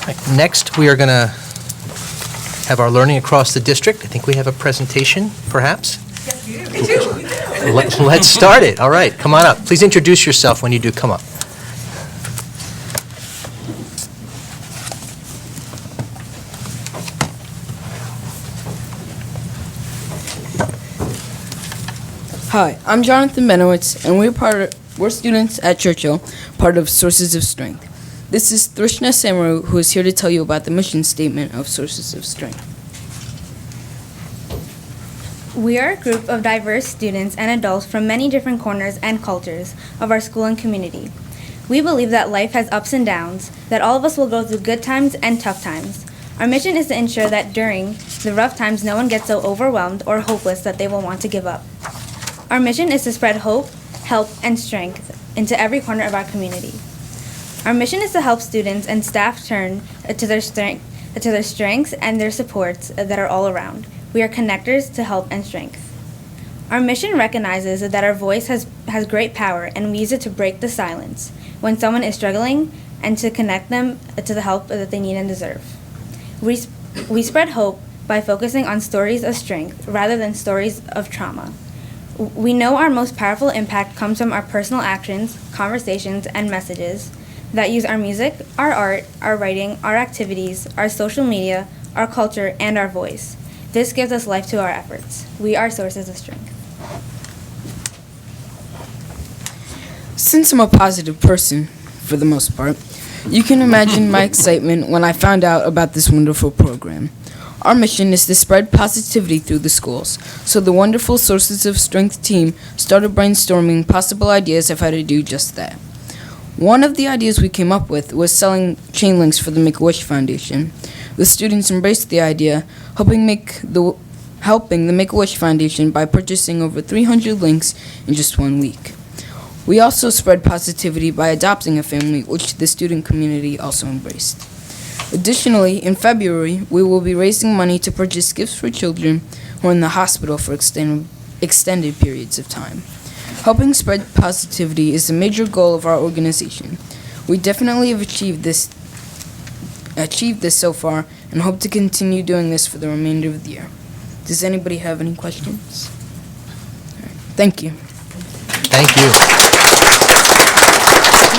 Right, next, we are going to have our Learning Across the District. I think we have a presentation, perhaps? Yes, we do. Let's start it. All right, come on up. Please introduce yourself when you do come up. Hi, I'm Jonathan Benowitz, and we're students at Churchill, part of Sources of Strength. This is Thrishna Samaru, who is here to tell you about the mission statement of Sources of Strength. We are a group of diverse students and adults from many different corners and cultures of our school and community. We believe that life has ups and downs, that all of us will go through good times and tough times. Our mission is to ensure that during the rough times, no one gets so overwhelmed or hopeless that they will want to give up. Our mission is to spread hope, help, and strength into every corner of our community. Our mission is to help students and staff turn to their strengths and their supports that are all around. We are connectors to help and strength. Our mission recognizes that our voice has great power, and we use it to break the silence when someone is struggling and to connect them to the help that they need and deserve. We spread hope by focusing on stories of strength rather than stories of trauma. We know our most powerful impact comes from our personal actions, conversations, and messages that use our music, our art, our writing, our activities, our social media, our culture, and our voice. This gives us life to our efforts. We are sources of strength. Since I'm a positive person, for the most part, you can imagine my excitement when I found out about this wonderful program. Our mission is to spread positivity through the schools, so the wonderful Sources of Strength team started brainstorming possible ideas of how to do just that. One of the ideas we came up with was selling chain links for the Make-A-Wish Foundation. The students embraced the idea, helping the Make-A-Wish Foundation by purchasing over 300 links in just 1 week. We also spread positivity by adopting a family, which the student community also embraced. Additionally, in February, we will be raising money to purchase gifts for children who are in the hospital for extended periods of time. Helping spread positivity is a major goal of our organization. We definitely have achieved this so far and hope to continue doing this for the remainder of the year. Does anybody have any questions? All right. Thank you. Thank you.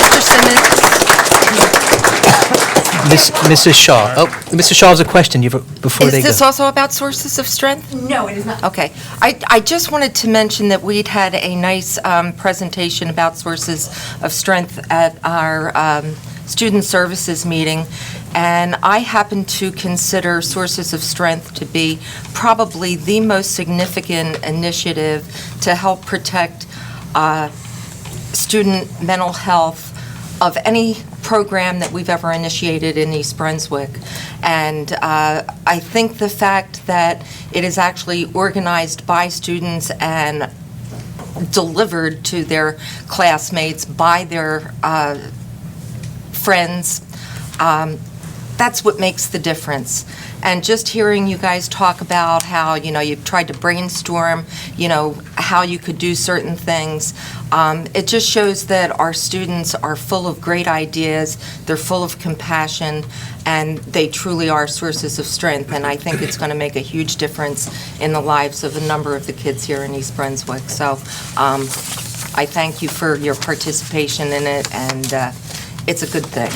Mr. Simmons? Mrs. Shaw. Oh, Mrs. Shaw has a question before they Is go. this also about Sources of Strength? No, it is not. Okay. I just wanted to mention that we'd had a nice presentation about Sources of Strength at our Student Services meeting, and I happen to consider Sources of Strength to be probably the most significant initiative to help protect student mental health of any program that we've ever initiated in East Brunswick. And I think the fact that it is actually organized by students and delivered to their classmates by their friends, that's what makes the difference. And just hearing you guys talk about how, you've tried to brainstorm, how you could do certain things, it just shows that our students are full of great ideas, they're full of compassion, and they truly are sources of strength. And I think it's going to make a huge difference in the lives of a number of the kids here in East Brunswick. So I thank you for your participation in it, and it's a good thing.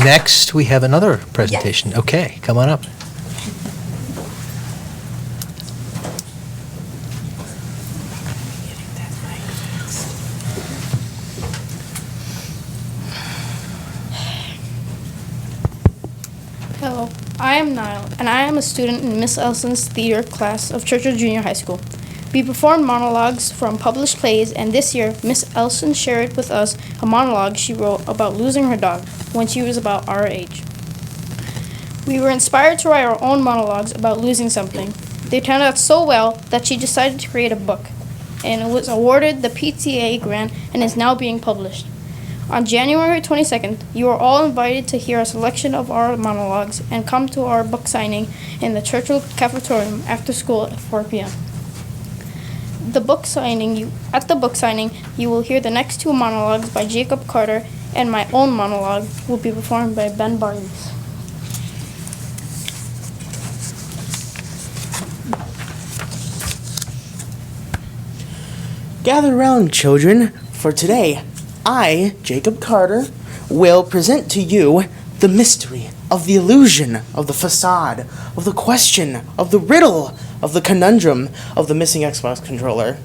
Next, we have another presentation. Yes. Okay, come on up. Hello, I am Niall, and I am a student in Miss Elson's theater class of Churchill Junior High School. We performed monologues from published plays, and this year, Miss Elson shared with us a monologue she wrote about losing her dog when she was about our age. We were inspired to write our own monologues about losing something. They turned out so well that she decided to create a book, and it was awarded the PTA grant and is now being published. On January 22nd, you are all invited to hear a selection of our monologues and come to our book signing in the Churchill Cafetorium after school at 4 p.m. At the book signing, you will hear the next two monologues by Jacob Carter, and my own monologue will be performed by Ben Barnes. Gather round, children, for today, I, Jacob Carter, will present to you the mystery of the illusion of the facade, of the question, of the riddle, of the conundrum of the missing Xbox controller.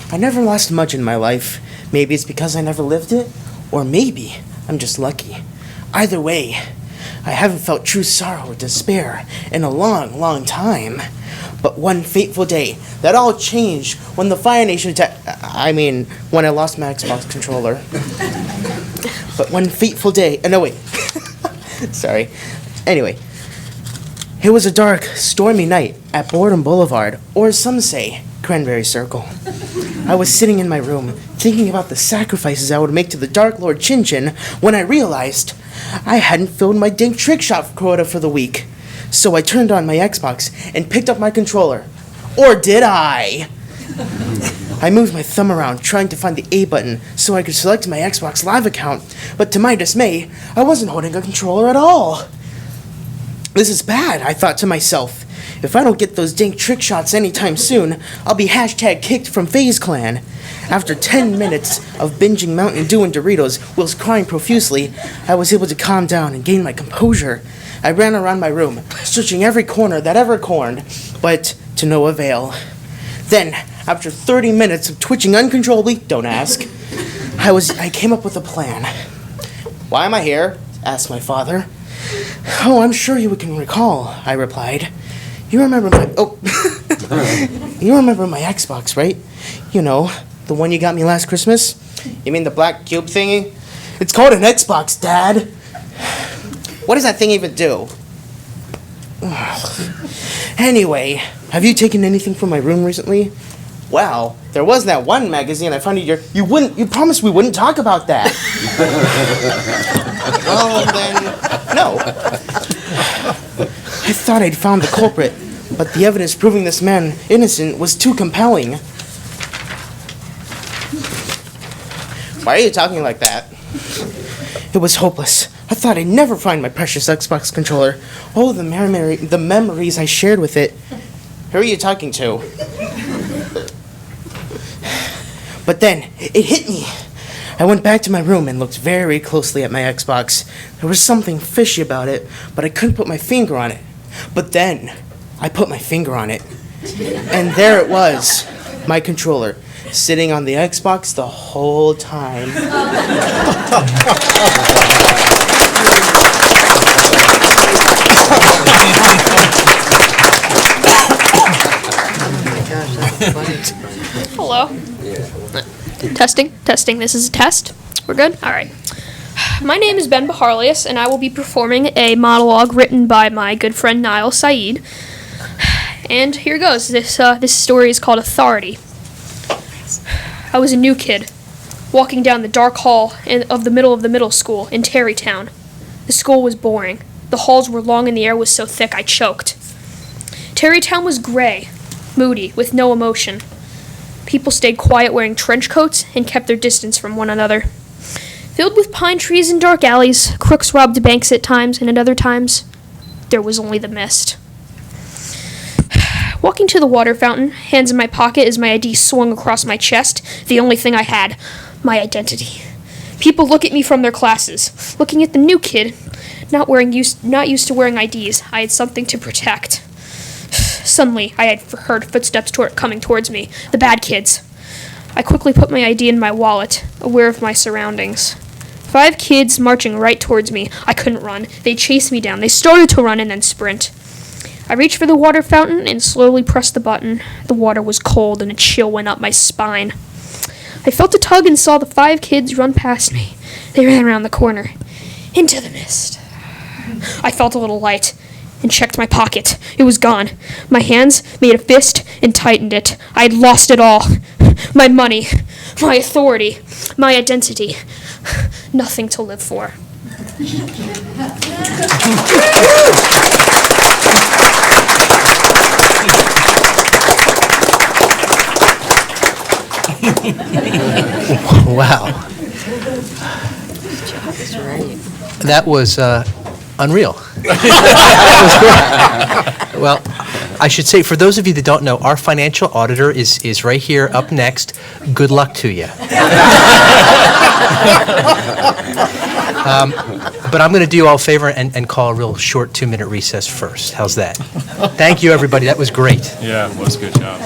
I never lost much in my life. Maybe it's because I never lived it, or maybe I'm just lucky. Either way, I haven't felt true sorrow or despair in a long, long time. But one fateful day, that all changed when the Fire Nation when I lost my Xbox controller. But one fateful day, no wait, sorry. Anyway, it was a dark, stormy night at Boredom Boulevard, or as some say, Cranberry Circle. I was sitting in my room, thinking about the sacrifices I would make to the Dark Lord Chin Chin, when I realized I hadn't filled my dink trick shot quota for the week. So I turned on my Xbox and picked up my controller. Or did I? I moved my thumb around trying to find the A button so I could select my Xbox Live account, but to my dismay, I wasn't holding a controller at all. This is bad, I thought to myself. If I don't get those dink trick shots anytime soon, I'll be #kicked from FaZe Clan. After 10 minutes of binging Mountain Dew and Doritos whilst crying profusely, I was able to calm down and gain my composure. I ran around my room, searching every corner that ever corned, but to no avail. Then, after 30 minutes of twitching uncontrollably, don't ask, I came up with a plan. "Why am I here?" asked my father. "Oh, I'm sure you can recall," I replied. You remember my Xbox, right? You know, the one you got me last Christmas? You mean the black cube thingy? It's called an Xbox, Dad. What does that thing even do? Anyway, have you taken anything from my room recently? Well, there was that one magazine I found you promised we wouldn't talk about that. Well, then, no. I thought I'd found the culprit, but the evidence proving this man innocent was too compelling. Why are you talking like that? It was hopeless. I thought I'd never find my precious Xbox controller. Oh, the memories I shared with it. Who are you talking to? But then, it hit me. I went back to my room and looked very closely at my Xbox. There was something fishy about it, but I couldn't put my finger on it. But then, I put my finger on it. And there it was, my controller, sitting on the Xbox the whole time. Hello. Testing. This is a test. We're good? All right. My name is Ben Baharlius, and I will be performing a monologue written by my good friend Niall Saeed. And here goes. This story is called Authority. I was a new kid, walking down the dark hall of the middle school in Terrytown. The school was boring. The halls were long and the air was so thick I choked. Terrytown was gray, moody, with no emotion. People stayed quiet wearing trench coats and kept their distance from one another. Filled with pine trees and dark alleys, crooks robbed banks at times, and at other times, there was only the mist. Walking to the water fountain, hands in my pocket as my ID swung across my chest, the only thing I had, my identity. People look at me from their classes, looking at the new kid, not used to wearing IDs. I had something to protect. Suddenly, I had heard footsteps coming towards me, the bad kids. I quickly put my ID in my wallet, aware of my surroundings. 5 kids marching right towards me. I couldn't run. They chased me down. They started to run and then sprint. I reached for the water fountain and slowly pressed the button. The water was cold and a chill went up my spine. I felt a tug and saw the 5 kids run past me. They ran around the corner, into the mist. I felt a little light. and checked my pocket. It was gone. My hands made a fist and tightened it. I had lost it all. My money, my authority, my identity. Nothing to live for. Wow. That was unreal. That was great. Well, I should say, for those of you that don't know, our financial auditor is right here up next. Good luck to you. But I'm going to do you all a favor and call a real short 2-minute recess first. How's that? Thank you, everybody. That was great. Yeah, it was a good job.